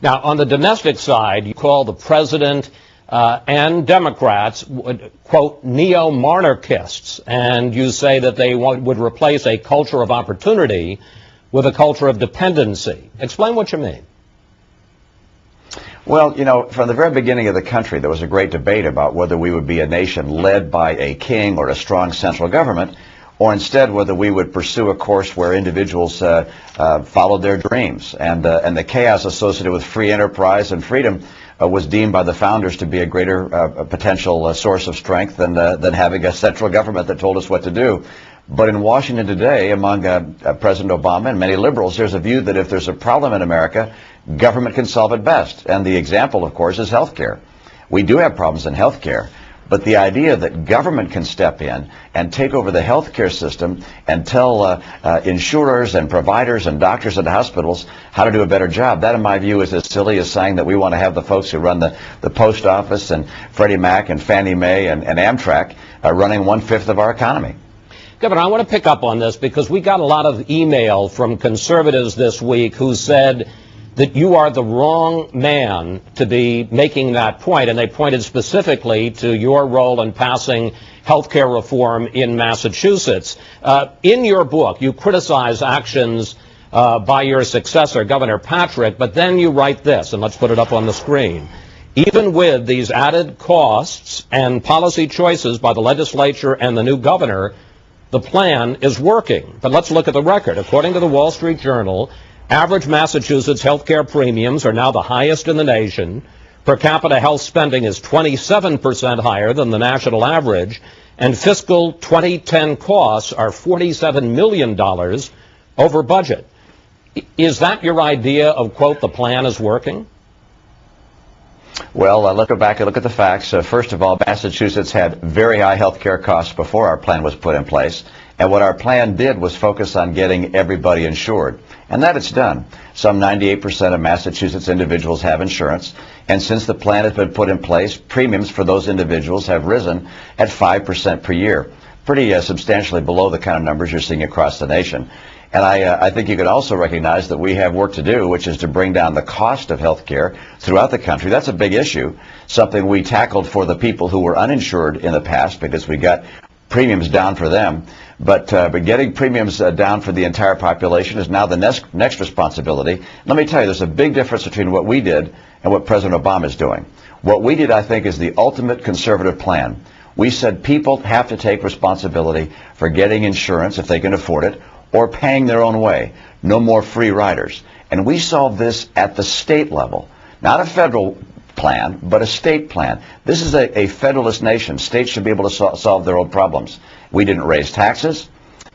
Now, on the domestic side, you call the president and Democrats, quote, neo-monarchists, and you say that they would replace a culture of opportunity with a culture of dependency. Explain what you mean. Well, you know, from the very beginning of the country, there was a great debate about whether we would be a nation led by a king or a strong central government, or instead whether we would pursue a course where individuals followed their dreams. And the chaos associated with free enterprise and freedom was deemed by the founders to be a greater potential source of strength than having a central government that told us what to do. But in Washington today, among President Obama and many liberals, there's a view that if there's a problem in America, government can solve it best. And the example, of course, is health care. We do have problems in health care, but the idea that government can step in and take over the health care system and tell insurers and providers and doctors and hospitals how to do a better job, that in my view is as silly as saying that we want to have the folks who run the post office and Freddie Mac and Fannie Mae and Amtrak running 1/5 of our economy. Governor, I want to pick up on this because we got a lot of email from conservatives this week who said that you are the wrong man to be making that point, and they pointed specifically to your role in passing health care reform in Massachusetts. In your book, you criticize actions by your successor, Governor Patrick, but then you write this, and let's put it up on the screen. Even with these added costs and policy choices by the legislature and the new governor, the plan is working. But let's look at the record. According to the Wall Street Journal, average Massachusetts health care premiums are now the highest in the nation. Per capita health spending is 27% higher than the national average, and fiscal 2010 costs are $47 million over budget. Is that your idea of, quote, the plan is working? Well, let's go back and look at the facts. First of all, Massachusetts had very high health care costs before our plan was put in place. And what our plan did was focus on getting everybody insured. And that it's done. Some 98% of Massachusetts individuals have insurance. And since the plan has been put in place, premiums for those individuals have risen at 5% per year. Pretty substantially below the kind of numbers you're seeing across the nation. And I think you could also recognize that we have work to do, which is to bring down the cost of health care throughout the country. That's a big issue, something we tackled for the people who were uninsured in the past because we got premiums down for them. But getting premiums down for the entire population is now the next responsibility. Let me tell you, there's a big difference between what we did and what President Obama is doing. What we did, I think, is the ultimate conservative plan. We said people have to take responsibility for getting insurance if they can afford it, or paying their own way. No more free riders. And we solved this at the state level. Not a federal plan, but a state plan. This is a federalist nation. States should be able to solve their own problems. We didn't raise taxes.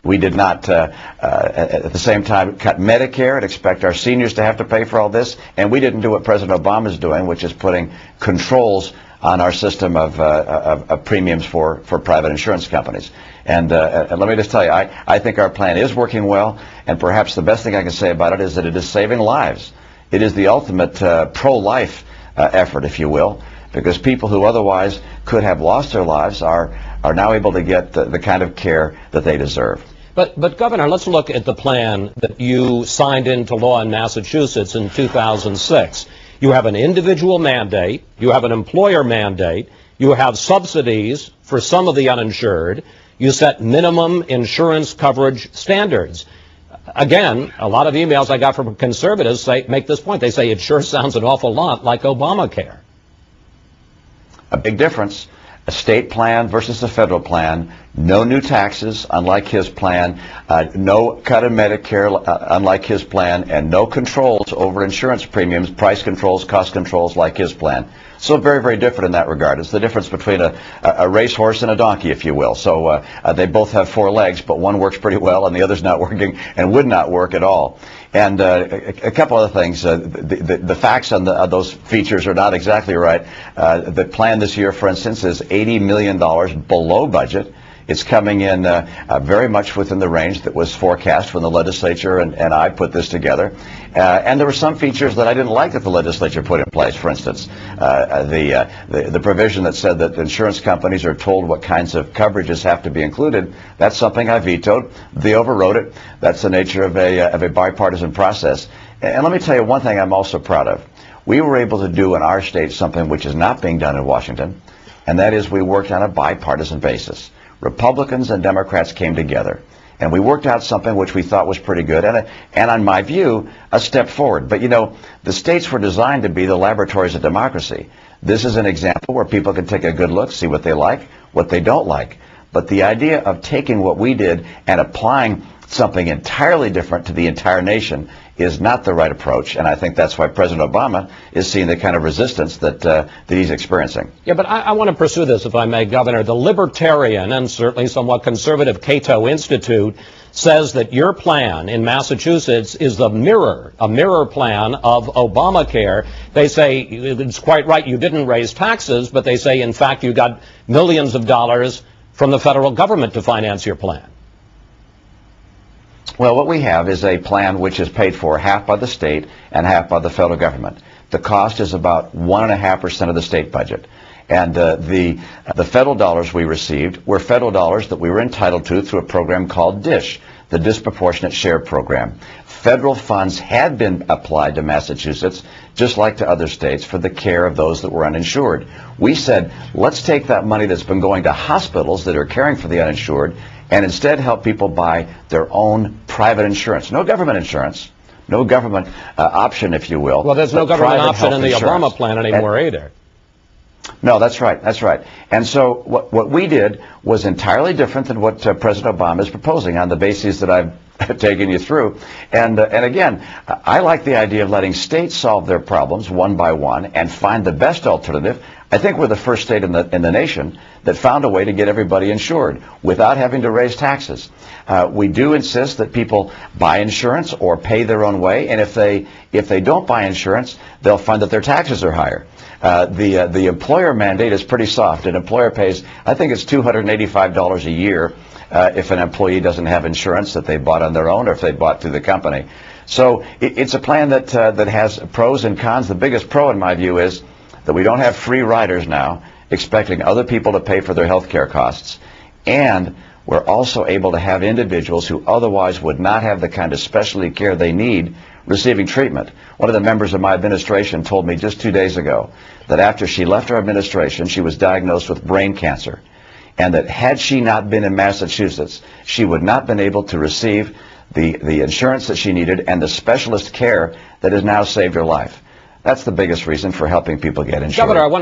We did not, at the same time, cut Medicare and expect our seniors to have to pay for all this. And we didn't do what President Obama is doing, which is putting controls on our system of premiums for private insurance companies. And let me just tell you, I think our plan is working well, and perhaps the best thing I can say about it is that it is saving lives. It is the ultimate pro-life effort, if you will, because people who otherwise could have lost their lives are now able to get the kind of care that they deserve. But Governor, let's look at the plan that you signed into law in Massachusetts in 2006. You have an individual mandate, you have an employer mandate, you have subsidies for some of the uninsured, you set minimum insurance coverage standards. Again, a lot of emails I got from conservatives make this point. They say it sure sounds an awful lot like Obamacare. A big difference. A state plan versus a federal plan. No new taxes, unlike his plan. No cut in Medicare, unlike his plan. And no controls over insurance premiums, price controls, cost controls, like his plan. So very, very different in that regard. It's the difference between a racehorse and a donkey, if you will. So they both have four legs, but one works pretty well and the other's not working and would not work at all. And a couple other things. The facts on those features are not exactly right. The plan this year, for instance, is $80 million below budget. It's coming in very much within the range that was forecast when the legislature and I put this together. And there were some features that I didn't like that the legislature put in place. For instance, the provision that said that insurance companies are told what kinds of coverages have to be included. That's something I vetoed. They overrode it. That's the nature of a bipartisan process. And let me tell you one thing I'm also proud of. we were able to do in our state something which is not being done in Washington, and that is we worked on a bipartisan basis. Republicans and Democrats came together, and we worked out something which we thought was pretty good, and on my view, a step forward. But you know, the states were designed to be the laboratories of democracy. This is an example where people can take a good look, see what they like, what they don't like. But the idea of taking what we did and applying something entirely different to the entire nation is not the right approach, and I think that's why President Obama is seeing the kind of resistance that he's experiencing. Yeah, but I want to pursue this, if I may, Governor. The libertarian and certainly somewhat conservative Cato Institute says that your plan in Massachusetts is a mirror plan of Obamacare. They say it's quite right, you didn't raise taxes, but they say, in fact, you got millions of dollars from the federal government to finance your plan. Well, what we have is a plan which is paid for half by the state and half by the federal government. The cost is about 1.5% of the state budget. And the federal dollars we received were federal dollars that we were entitled to through a program called DSH, the Disproportionate Share Program. Federal funds had been applied to Massachusetts, just like to other states, for the care of those that were uninsured. We said, let's take that money that's been going to hospitals that are caring for the uninsured and instead help people buy their own private insurance. No government insurance, no government option, if you will. Well, there's no government option in the Obama plan anymore either. No, that's right. That's right. And so what we did was entirely different than what President Obama is proposing on the basis that I've taken you through. And again, I like the idea of letting states solve their problems one by one and find the best alternative. I think we're the first state in the nation that found a way to get everybody insured without having to raise taxes. We do insist that people buy insurance or pay their own way, and if they don't buy insurance, they'll find that their taxes are higher. The employer mandate is pretty soft. An employer pays, I think it's $285 a year if an employee doesn't have insurance that they bought on their own or if they bought through the company. So it's a plan that has pros and cons. The biggest pro, in my view, is that we don't have free riders now expecting other people to pay for their health care costs. And we're also able to have individuals who otherwise would not have the kind of specialty care they need receiving treatment. One of the members of my administration told me just 2 days ago that after she left our administration, she was diagnosed with brain cancer, and that had she not been in Massachusetts, she would not have been able to receive the insurance that she needed and the specialist care that has now saved her life. That's the biggest reason for helping people get insured. Governor, I want